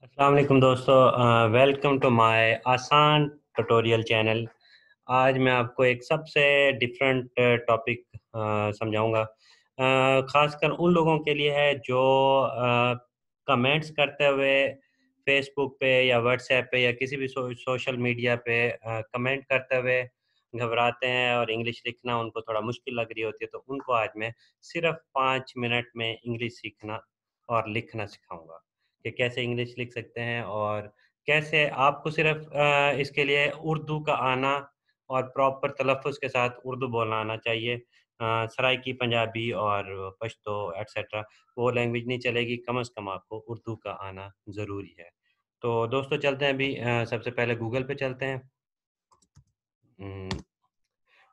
अस्सलाम वालेकुम दोस्तों, वेलकम टू माय आसान ट्यूटोरियल चैनल। आज मैं आपको एक सबसे डिफरेंट टॉपिक समझाऊंगा। ख़ासकर उन लोगों के लिए है जो कमेंट्स करते हुए फेसबुक पे या व्हाट्सएप पे या किसी भी सोशल मीडिया पे कमेंट करते हुए घबराते हैं और इंग्लिश लिखना उनको थोड़ा मुश्किल लग रही होती है, तो उनको आज मैं सिर्फ 5 मिनट में इंग्लिश सीखना और लिखना सिखाऊंगा कि कैसे इंग्लिश लिख सकते हैं और कैसे आपको सिर्फ इसके लिए उर्दू का आना और प्रॉपर तलफ़्फ़ुज़ के साथ उर्दू बोलना आना चाहिए। सराइकी पंजाबी और पश्तो एटसेट्रा वो लैंग्वेज नहीं चलेगी, कम से कम आपको उर्दू का आना ज़रूरी है। तो दोस्तों चलते हैं अभी, सबसे पहले गूगल पे चलते हैं।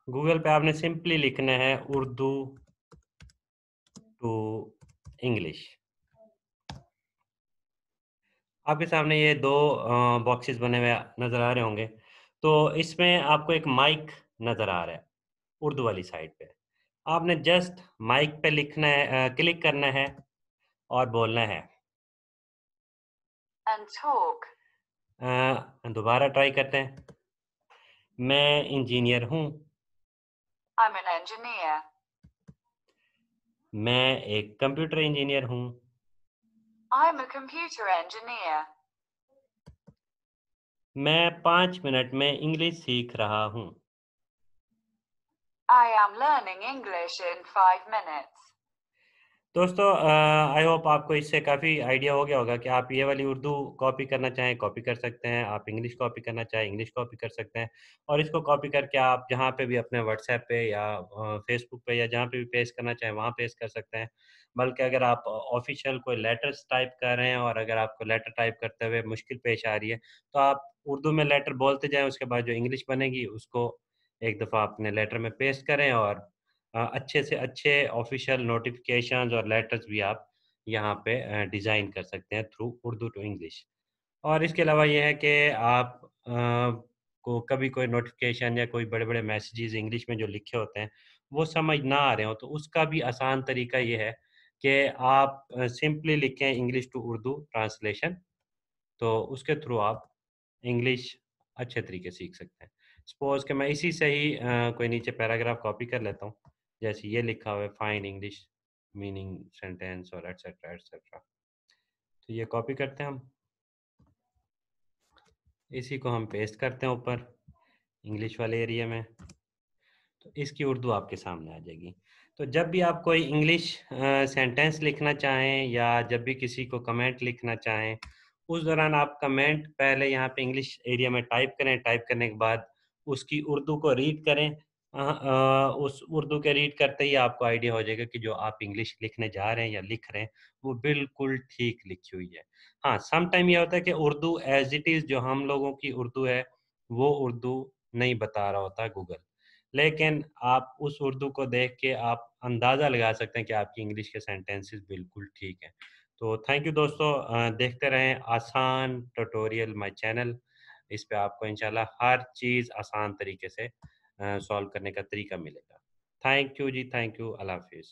गूगल पे आपने सिंपली लिखना है उर्दू टू इंग्लिश। आपके सामने ये 2 बॉक्सेस बने हुए नज़र आ रहे होंगे। तो इसमें आपको एक माइक नज़र आ रहा है, उर्दू वाली साइड पे। आपने जस्ट माइक पे लिखना है, क्लिक करना है और बोलना है। and talk. दोबारा ट्राई करते हैं। मैं इंजीनियर हूँ। I'm an engineer. मैं एक कंप्यूटर इंजीनियर हूँ। I'm a computer engineer. मैं 5 मिनट में इंग्लिश सीख रहा हूँ। I am learning English in 5 minutes. दोस्तों, आई होप आपको इससे काफ़ी आइडिया हो गया होगा कि आप ये वाली उर्दू कॉपी करना चाहें कॉपी कर सकते हैं, आप इंग्लिश कॉपी करना चाहें इंग्लिश कॉपी कर सकते हैं और इसको कॉपी करके आप जहाँ पे भी अपने व्हाट्सएप पे या फेसबुक पे या जहाँ पे भी पेस्ट करना चाहें वहाँ पेस्ट कर सकते हैं। बल्कि अगर आप ऑफ़िशियल कोई लेटर्स टाइप कर रहे हैं और अगर आपको लेटर टाइप करते हुए मुश्किल पेश आ रही है, तो आप उर्दू में लेटर बोलते जाएँ, उसके बाद जो इंग्लिश बनेगी उसको एक दफ़ा अपने लेटर में पेस्ट करें और अच्छे से अच्छे ऑफ़िशियल नोटिफ़िकेशंस और लेटर्स भी आप यहाँ पे डिज़ाइन कर सकते हैं थ्रू उर्दू टू इंग्लिश। और इसके अलावा ये है कि आप को कभी कोई नोटिफ़िकेशन या कोई बड़े-बड़े मैसेजेस इंग्लिश में जो लिखे होते हैं, वो समझ ना आ रहे हों, तो उसका भी आसान तरीका ये है कि आप सिंपली लिखें इंग्लिश टू उर्दू ट्रांसलेशन, तो उसके थ्रू आप इंग्लिश अच्छे तरीके से सीख सकते हैं। सपोज़ कि मैं इसी से ही कोई नीचे पैराग्राफ कॉपी कर लेता हूँ। जैसे ये लिखा हुआ है फाइंड इंग्लिश मीनिंग सेंटेंस और एटसेट्रा, एटसेट्रा। तो ये कॉपी करते हैं हम, इसी को हम पेस्ट करते हैं ऊपर इंग्लिश वाले एरिया में, तो इसकी उर्दू आपके सामने आ जाएगी। तो जब भी आप कोई इंग्लिश सेंटेंस लिखना चाहें या जब भी किसी को कमेंट लिखना चाहें, उस दौरान आप कमेंट पहले यहाँ पे इंग्लिश एरिया में टाइप करें, टाइप करने के बाद उसकी उर्दू को रीड करें। उस उर्दू के रीड करते ही आपको आइडिया हो जाएगा कि जो आप इंग्लिश लिखने जा रहे हैं या लिख रहे हैं, वो बिल्कुल ठीक लिखी हुई है। हाँ, सम टाइम ये होता है कि उर्दू एज़ इट इज़ जो हम लोगों की उर्दू है, वो उर्दू नहीं बता रहा होता गूगल। लेकिन आप उस उर्दू को देख के आप अंदाज़ा लगा सकते हैं कि आपकी इंग्लिश के सेंटेंसेस बिल्कुल ठीक हैं। तो थैंक यू दोस्तों, देखते रहें आसान ट्यूटोरियल माय चैनल। इस पे आपको इंशाल्लाह हर चीज़ आसान तरीके से सॉल्व करने का तरीका मिलेगा। Thank you ji, thank you. Allah हाफ़िज़।